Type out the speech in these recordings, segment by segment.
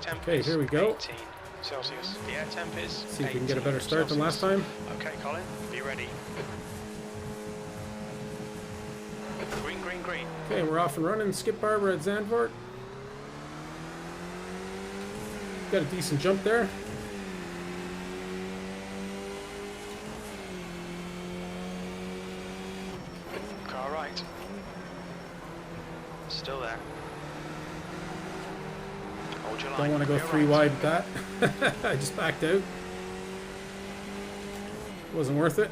temp Okay, is here we go. 18 Celsius. The air temp is See if we can get a better 18 start than last Celsius. time. Okay, Colin, be ready. Green, green, green. Okay, we're off and running. Skip Barber at Zandvoort. Got a decent jump there. Car right. Still there. Hold your line. Don't want to go Clear three right. wide with that. I just backed out. Wasn't worth it.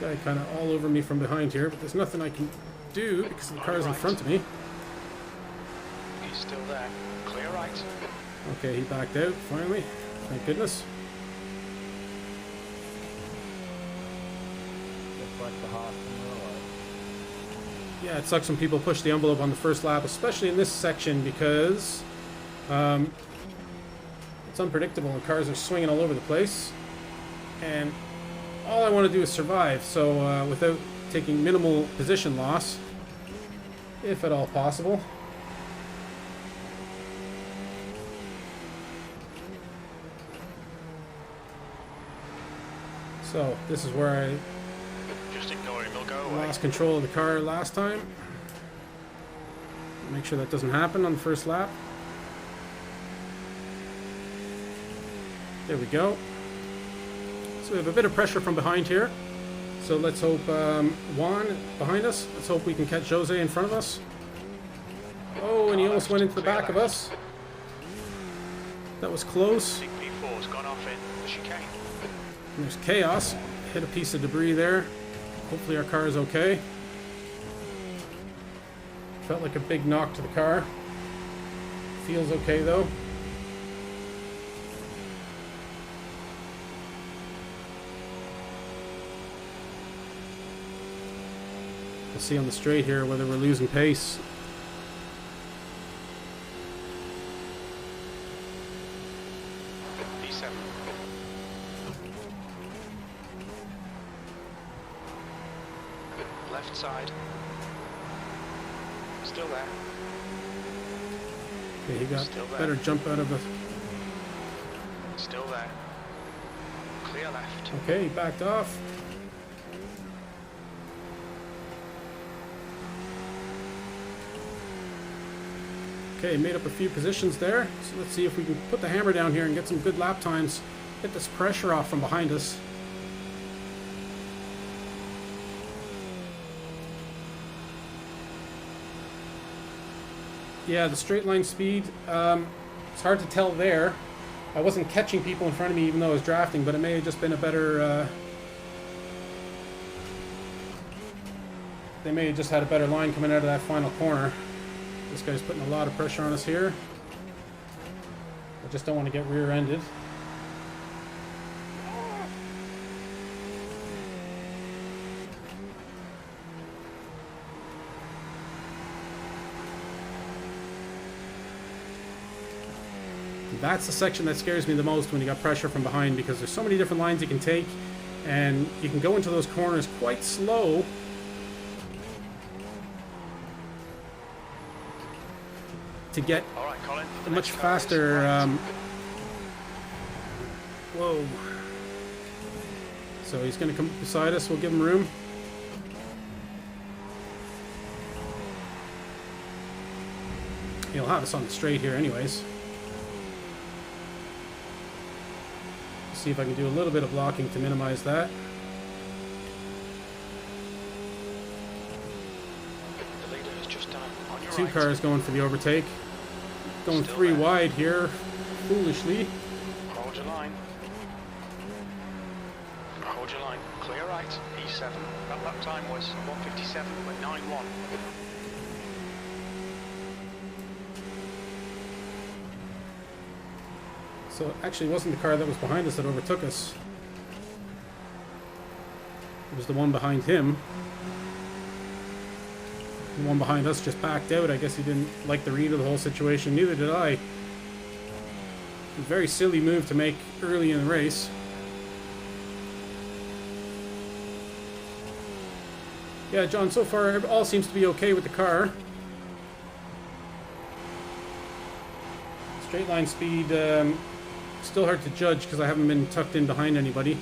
This guy kind of all over me from behind here, but there's nothing I can do because the car's in front of me. He's still there. Clear right. Okay, he backed out finally. Thank goodness. Just like the Haas in real life. Yeah, it sucks when people push the envelope on the first lap, especially in this section because it's unpredictable and cars are swinging all over the place. And all I want to do is survive, so without taking minimal position loss, if at all possible. So, this is where I Just ignore him, he'll go away. lost control of the car last time. Make sure that doesn't happen on the first lap. There we go. So we have a bit of pressure from behind here. So let's hope Juan behind us. Let's hope we can catch Jose in front of us. Oh, and he almost went into the back of us. That was close. Big P4's gone off in the chicane. And there's chaos. Hit a piece of debris there. Hopefully our car is okay. Felt like a big knock to the car. Feels okay though. We'll see on the straight here whether we're losing pace. P7. Left side. Still there. Okay, he got Still there. better jump out of the... Still there. Clear left. Okay, he backed off. Okay, made up a few positions there. So let's see if we can put the hammer down here and get some good lap times. Get this pressure off from behind us. Yeah, the straight line speed, it's hard to tell there. I wasn't catching people in front of me even though I was drafting, but it may have just been a better... they may have just had a better line coming out of that final corner. This guy's putting a lot of pressure on us here. I just don't want to get rear-ended. That's the section that scares me the most when you got pressure from behind, because there's so many different lines you can take and you can go into those corners quite slow. To get All right, Colin. a much faster whoa. So he's going to come beside us. We'll give him room. He'll have us on the straight here anyways. See if I can do a little bit of blocking to minimize that. The leader has just done on your Two right. cars going for the overtake. Going Still three there. wide here, foolishly. Hold your line. Hold your line. Clear right. E7. That lap time was 1:57.91. So it actually wasn't the car that was behind us that overtook us. It was the one behind him. The one behind us just backed out. I guess he didn't like the read of the whole situation. Neither did I. A very silly move to make early in the race. Yeah, John, so far all seems to be okay with the car. Straight line speed, still hard to judge because I haven't been tucked in behind anybody.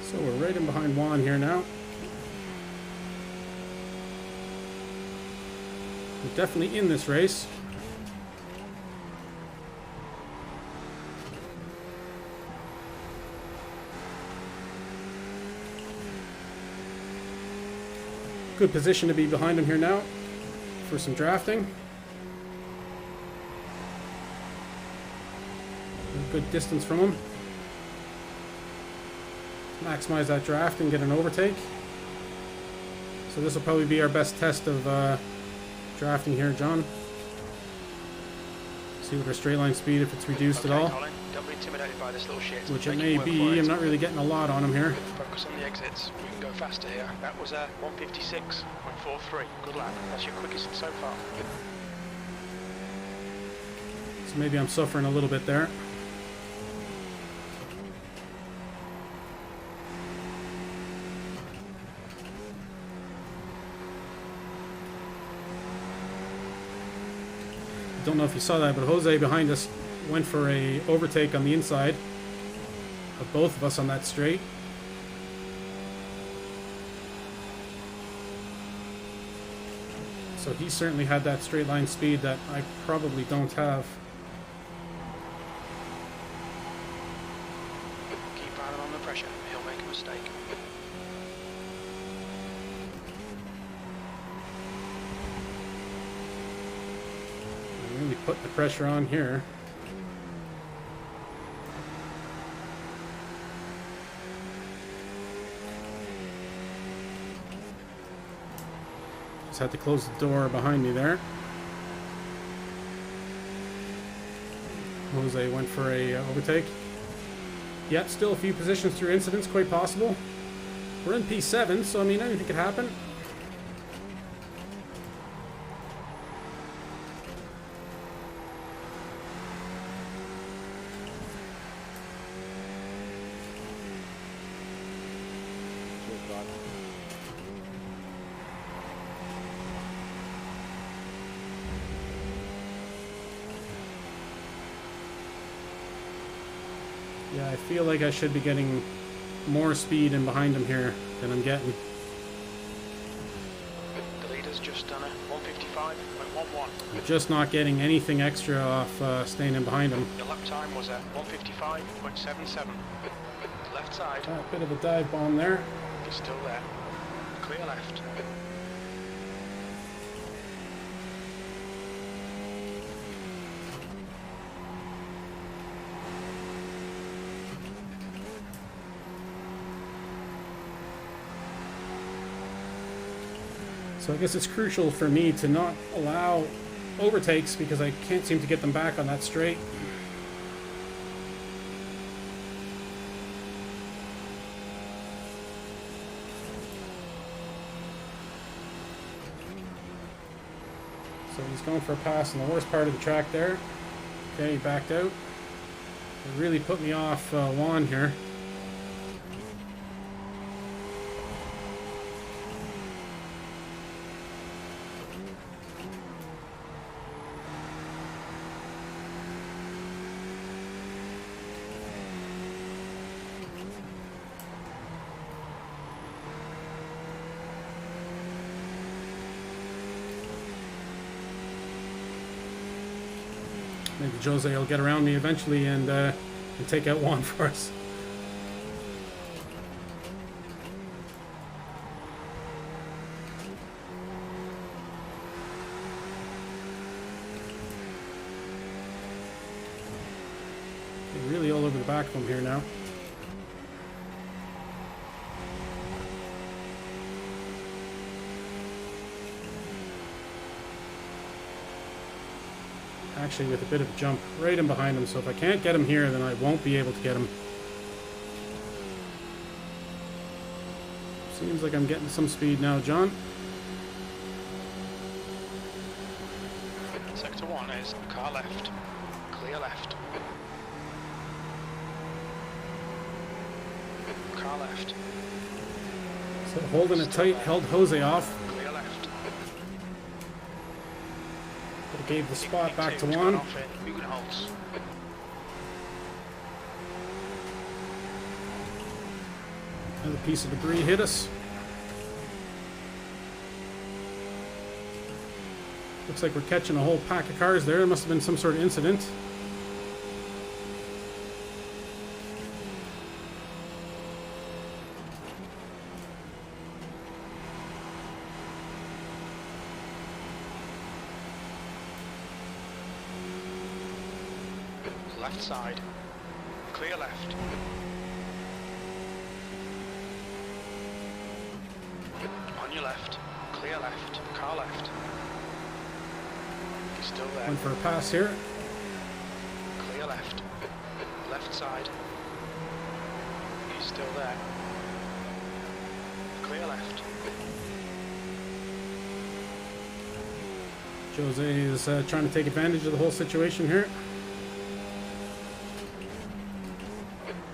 So we're right in behind Juan here now. We're definitely in this race. Good position to be behind him here now for some drafting. Good distance from him. Maximize that draft and get an overtake. So this will probably be our best test of drafting here, John. See what our straight line speed, if it's reduced at all. Colin, don't be intimidated by this little shit. Which it may be. I'm not really getting a lot on him here. Focus on the exits. We can go faster here. That was a 156.43. Good lap. That's your quickest so far. So maybe I'm suffering a little bit there. Don't know if you saw that, but Jose behind us went for a overtake on the inside of both of us on that straight. So he certainly had that straight line speed that I probably don't have. Keep piling on the pressure. He'll make a mistake. Really put the pressure on here. Just had to close the door behind me there. Jose went for a overtake. Yeah, still a few positions through incidents, quite possible. We're in P7, so I mean anything could happen. Yeah, I feel like I should be getting more speed in behind him here than I'm getting. The leader's just done a 155.11. I'm just not getting anything extra off staying in behind him. Your lap time was a 155.77. Left side. A bit of a dive bomb there. He's still there. Clear left. So I guess it's crucial for me to not allow overtakes because I can't seem to get them back on that straight. So he's going for a pass in the worst part of the track there. Okay, he backed out. It really put me off Juan here. Maybe Jose will get around me eventually and take out Juan for us. They're really all over the back of him here now. Actually with a bit of a jump right in behind him, so if I can't get him here, then I won't be able to get him. Seems like I'm getting some speed now, John. Sector 1 is car left, clear left. Car left, So holding it tight, held Jose off. clear left. But gave the spot back to Two, Juan. off in, Mugen holds. Another piece of debris hit us. Looks like we're catching a whole pack of cars there. There must have been some sort of incident. Left side, clear left. On your left, clear left, car left. You're still there. Went for a pass here. Clear left. Left side. He's still there. Clear left. Jose is trying to take advantage of the whole situation here.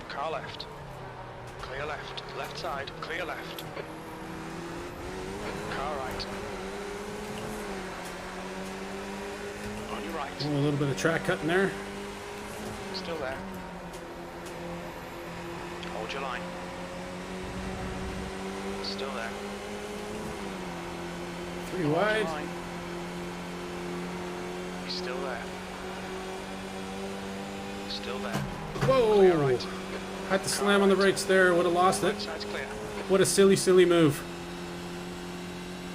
Car left. Clear left. Left side. Clear left. Car right. On your right. Oh, a little bit of track cutting there. Still there. Hold your line. Still there. Three Hold your wide. line. He's still there. Still there. Clear Whoa! right. Had to slam on the brakes there. Would have lost it. Right side's clear. What a silly, silly move.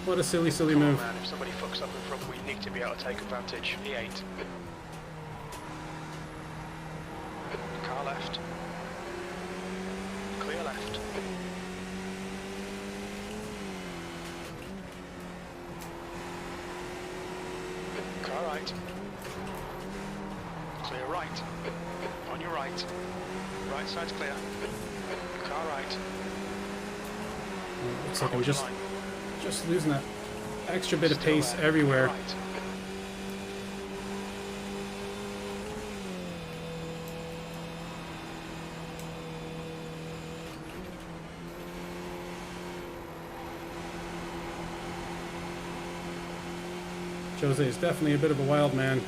What a silly, silly Come on, move. man, if somebody fucks up in front, we need to be able to take advantage. E8. Car left. Clear left. Car right. Clear right. On your right. Right side's clear. Car right. Looks like I'm Hold your just line. losing that extra bit of Still pace there. everywhere. Right. Jose is definitely a bit of a wild man.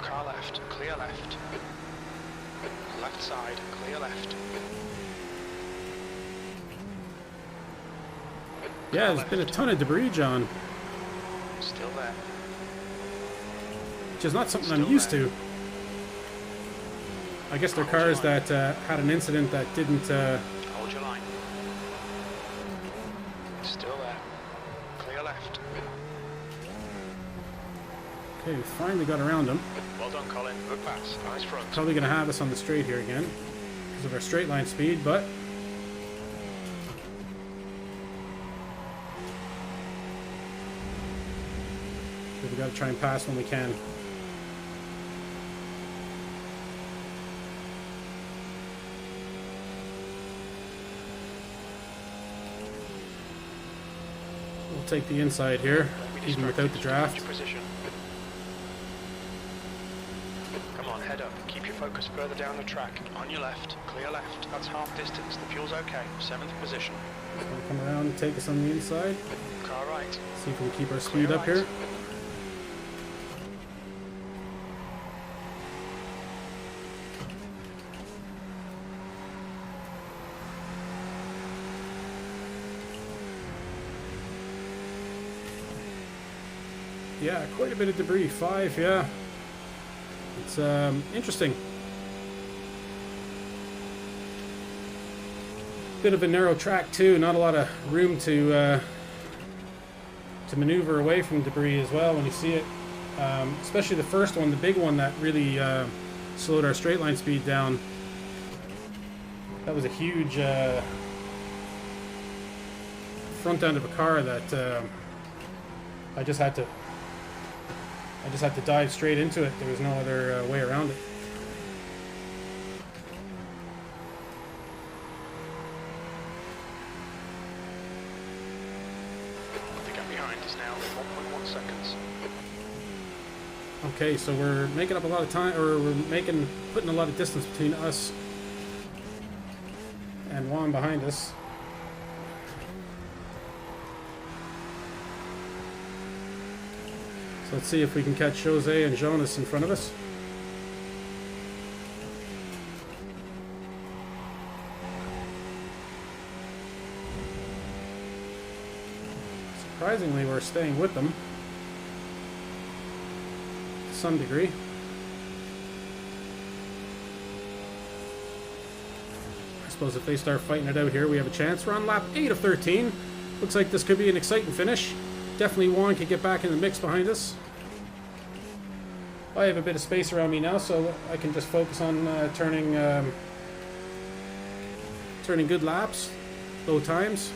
Car left, clear left. Left side, clear left. Yeah, there's been a ton of debris, John, Still there. which is not something I'm Still used there. to. I guess they're cars that had an incident that didn't... Hold your line. Still there. Clear left. Okay, we finally got around them. Well done, Colin. Good pass. Nice front. Probably going to have us on the straight here again because of our straight line speed, but... we've got to try and pass when we can. We'll take the inside here, even without the draft. Position. Come on, head up. Keep your focus further down the track. On your left. Clear left. That's half distance. The fuel's okay. 7th position. We'll come around and take us on the inside. Car right. See if we can keep our speed Clear up right. here. Yeah, quite a bit of debris. 5, yeah. It's interesting. Bit of a narrow track too. Not a lot of room to maneuver away from debris as well when you see it. Especially the first one, the big one that really slowed our straight line speed down. That was a huge front end of a car that I just had to I just had to dive straight into it. There was no other way around it. The gap behind is now 1.1 seconds. Okay, so we're making up a lot of time, or we're putting a lot of distance between us and Juan behind us. So let's see if we can catch Jose and Jonas in front of us. Surprisingly, we're staying with them to some degree. I suppose if they start fighting it out here, we have a chance. We're on lap 8 of 13. Looks like this could be an exciting finish. Definitely Juan could get back in the mix behind us. I have a bit of space around me now, so I can just focus on turning good laps, low times.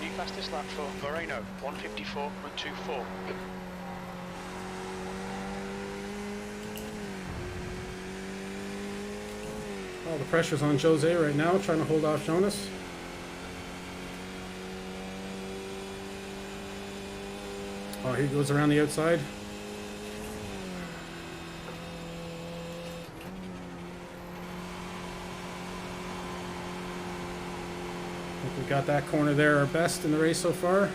New fastest lap for Moreno, 154.24. All the pressure's on Jose right now, trying to hold off Jonas. Oh, he goes around the outside. I think we got that corner there our best in the race so far.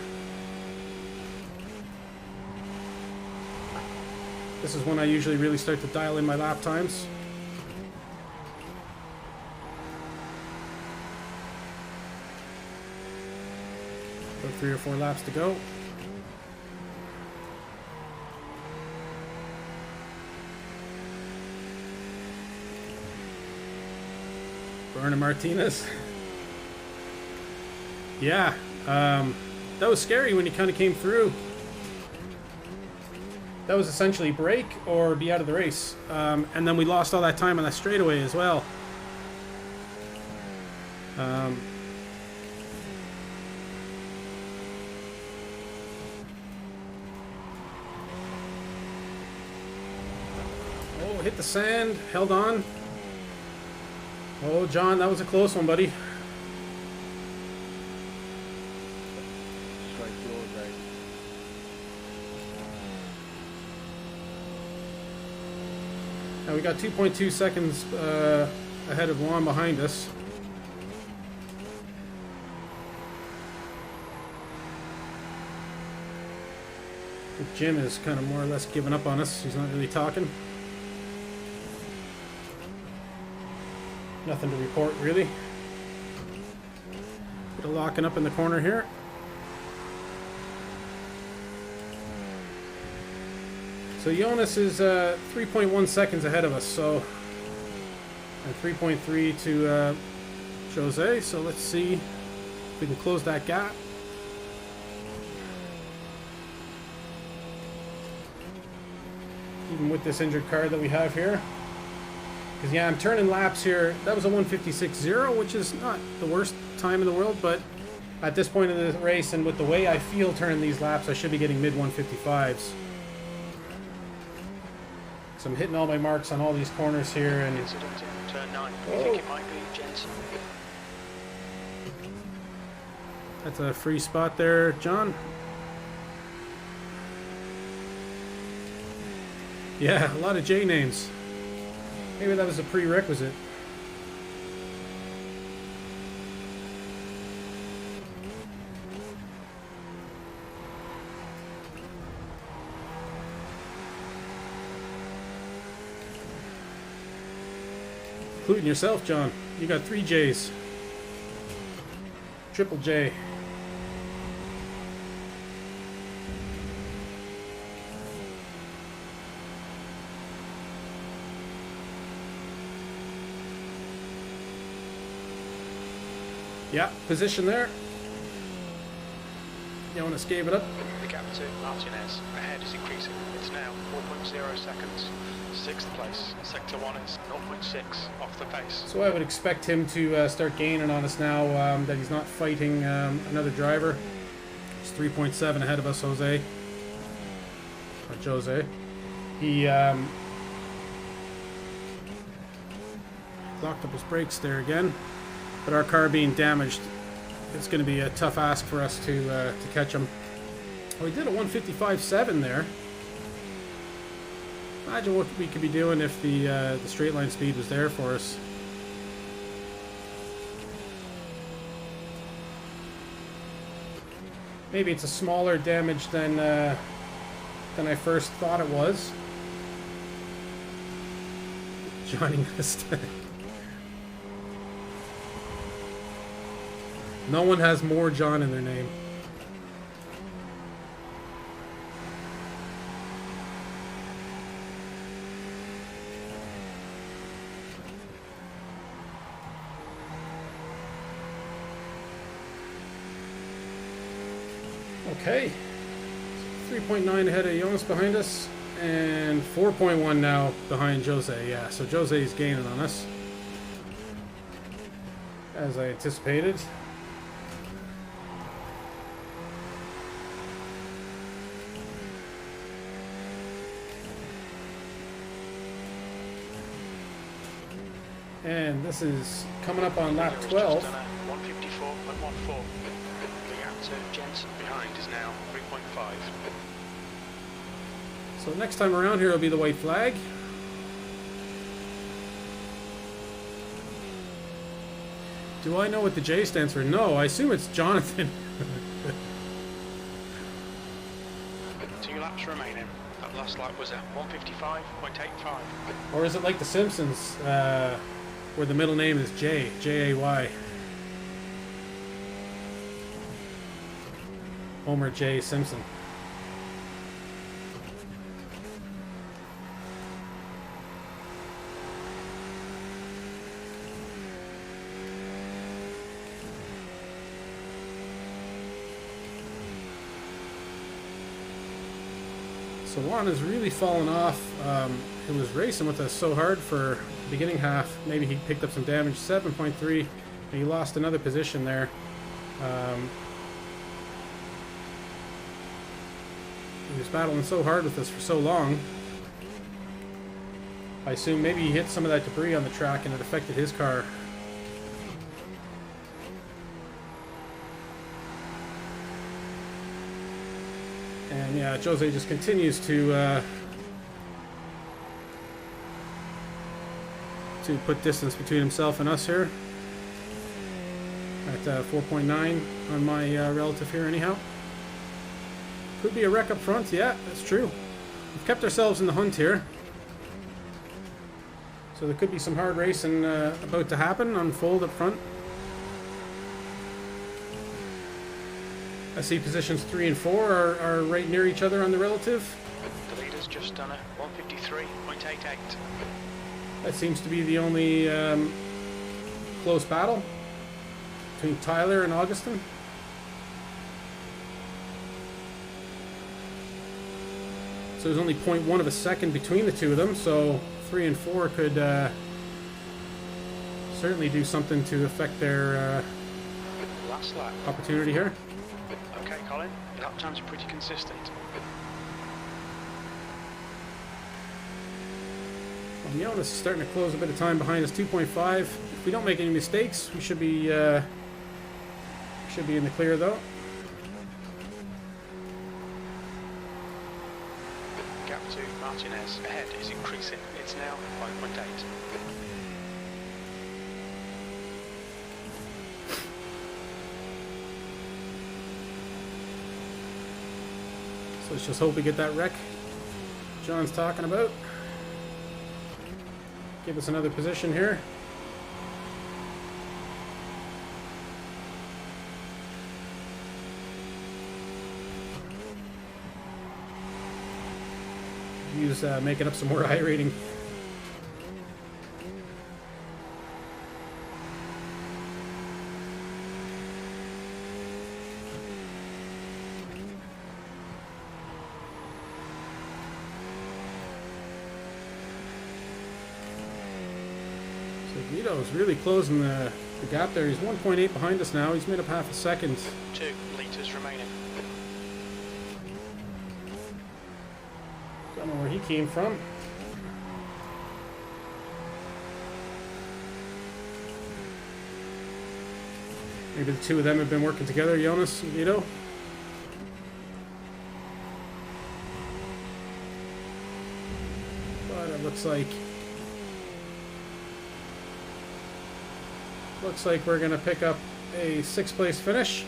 This is when I usually really start to dial in my lap times. About 3 or 4 laps to go. Berna Martinez. Yeah, that was scary when he kind of came through. That was essentially break or be out of the race. And then we lost all that time on that straightaway as well. Oh, hit the sand, held on. Oh, John, that was a close one, buddy. Straight yours, right? Now we got 2.2 seconds ahead of Juan behind us. I think Jim is kind of more or less giving up on us. He's not really talking. Nothing to report, really. Bit of locking up in the corner here. So Jonas is 3.1 seconds ahead of us, so, and 3.3 to Jose. So let's see if we can close that gap. Even with this injured car that we have here. Because, yeah, I'm turning laps here. That was a 156.0, which is not the worst time in the world, but at this point in the race and with the way I feel turning these laps, I should be getting mid-155s. So I'm hitting all my marks on all these corners here. And Incident in turn 9. We think it might be Jensen. That's a free spot there, John. Yeah, a lot of J names. Maybe that was a prerequisite. Including yourself, John. You got 3 J's. Triple J. Yeah, position there. Jonas gave it up. The gap to Martinez ahead is increasing. It's now 4.0 seconds. 6th place. Sector 1 is 0.6 off the pace. So I would expect him to start gaining on us now that he's not fighting another driver. It's 3.7 ahead of us, Jose. Or Jose. He locked up his brakes there again. But our car being damaged, it's going to be a tough ask for us to catch him. Oh, we did a 155.7 there. Imagine what we could be doing if the straight line speed was there for us. Maybe it's a smaller damage than I first thought it was. Johnny Mustang. No one has more John in their name. Okay, 3.9 ahead of Jonas behind us, and 4.1 now behind Jose. Yeah, so Jose is gaining on us, as I anticipated. And this is coming up on lap 12. 154.14. The gap to Jensen behind is now 3.5. So next time around here will be the white flag. Do I know what the J stands for? No, I assume it's Jonathan. 2 laps remaining. That last lap was at 155.85. Or is it like The Simpsons, where the middle name is J, J-A-Y? Homer J. Simpson. So Juan has really fallen off. He was racing with us so hard for the beginning half. Maybe he picked up some damage. 7.3. He lost another position there. He was battling so hard with us for so long. I assume maybe he hit some of that debris on the track and it affected his car. And yeah, Jose just continues to put distance between himself and us here. At 4.9 on my relative here anyhow. Could be a wreck up front, yeah, that's true. We've kept ourselves in the hunt here. So there could be some hard racing about to happen, unfold up front. I see positions 3 and 4 are right near each other on the relative. The leader's just done a 153.88. That seems to be the only close battle between Tyler and Augustin. So there's only 0.1 of a second between the two of them, so 3 and 4 could certainly do something to affect their Last lap. opportunity here. Okay, Colin, your lap times are pretty consistent. Well, Jonas is starting to close a bit of time behind us, 2.5. If we don't make any mistakes, we should be in the clear though. Gap to Martinez ahead is increasing. It's now 5.8. So let's just hope we get that wreck John's talking about. Give us another position here. Use making up some more iRating. So Guido's really closing the gap there. He's 1.8 behind us now. He's made up half a second. 2 litres remaining. Don't know where he came from. Maybe the two of them have been working together, Jonas and Vito. But it looks like we're gonna pick up a 6th place finish,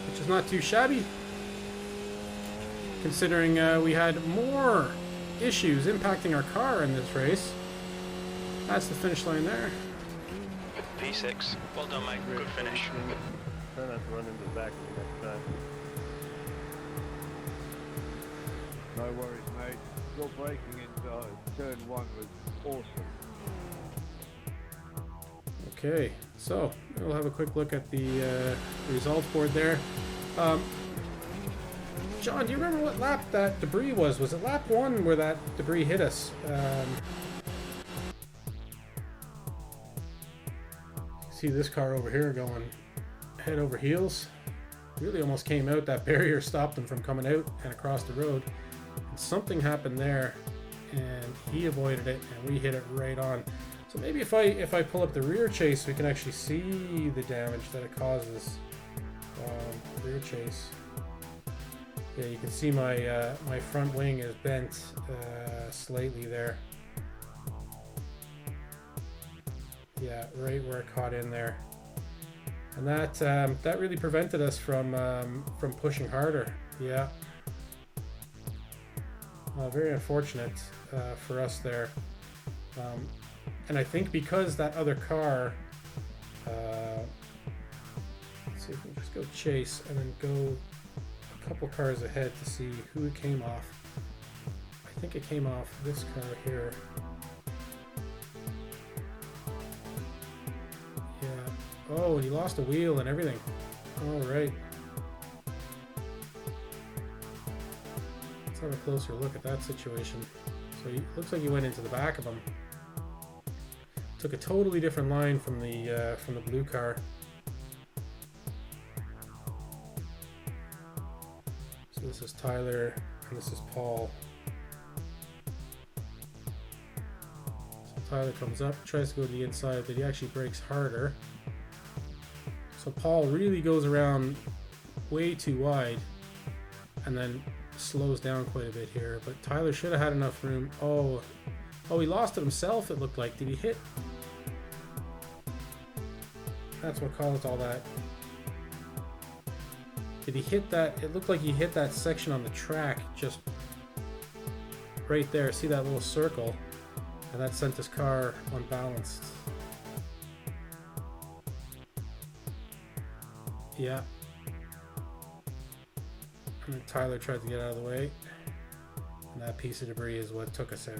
which is not too shabby, considering we had more issues impacting our car in this race. That's the finish line there. P6. Well done, mate. Good finish. Try not to run into the back of me next time. No worries, mate. Your braking in turn 1 was awesome. Okay, so we'll have a quick look at the results board there. John, do you remember what lap that debris was? Was it lap 1 where that debris hit us? See this car over here going head over heels. Really almost came out. That barrier stopped him from coming out and across the road. And something happened there, and he avoided it, and we hit it right on. So maybe if I pull up the rear chase, we can actually see the damage that it causes. Rear chase. Yeah, you can see my my front wing is bent slightly there. Yeah, right where it caught in there, and that really prevented us from pushing harder. Yeah, very unfortunate for us there. And I think because that other car, let's see if we can just go chase and then go a couple cars ahead to see who it came off. I think it came off this car here. Yeah. Oh, and he lost a wheel and everything. All right. Let's have a closer look at that situation. So it looks like he went into the back of him. Took a totally different line from the blue car. So this is Tyler and this is Paul. So Tyler comes up, tries to go to the inside, but he actually brakes harder. So Paul really goes around way too wide and then slows down quite a bit here. But Tyler should have had enough room. Oh, he lost it himself, it looked like. Did he hit? That's what caused all that. Did he hit that? It looked like he hit that section on the track just right there. See that little circle? And that sent his car unbalanced. Yeah. And then Tyler tried to get out of the way. And that piece of debris is what took us out.